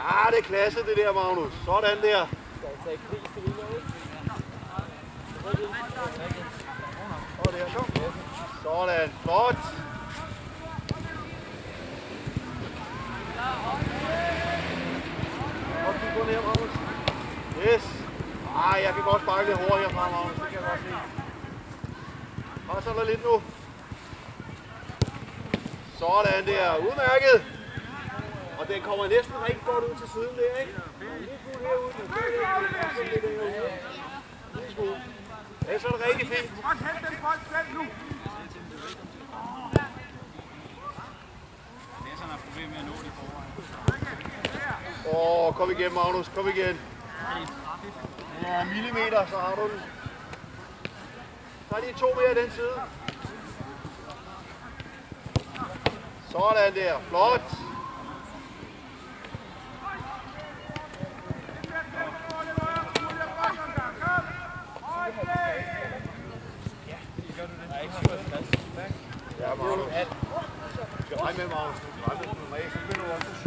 Ja, det er klasse det der, Magnus. Sådan der. Sådan, flot. Godt kigge på her, Magnus. Yes. Ej, jeg kan godt sparke lidt hårdere herfra, Magnus. Det kan jeg godt se. Presser dig lidt nu. Sådan der. Udmærket. Og den kommer næsten rigtig godt ud til siden der, ikke? Lige smule herude. Lige smule. Ja, så er det rigtig fint. Du kan godt hente den bold selv nu. Det er sådan et problem med at nå det forvejen. Kom igen, Magnus. Kom igen. Ja, millimeter, så har du den. Så er lige 2 mere den side. Sådan der. Flot. Ja, Magnus. Du skal regne med, Magnus. Du skal regne med,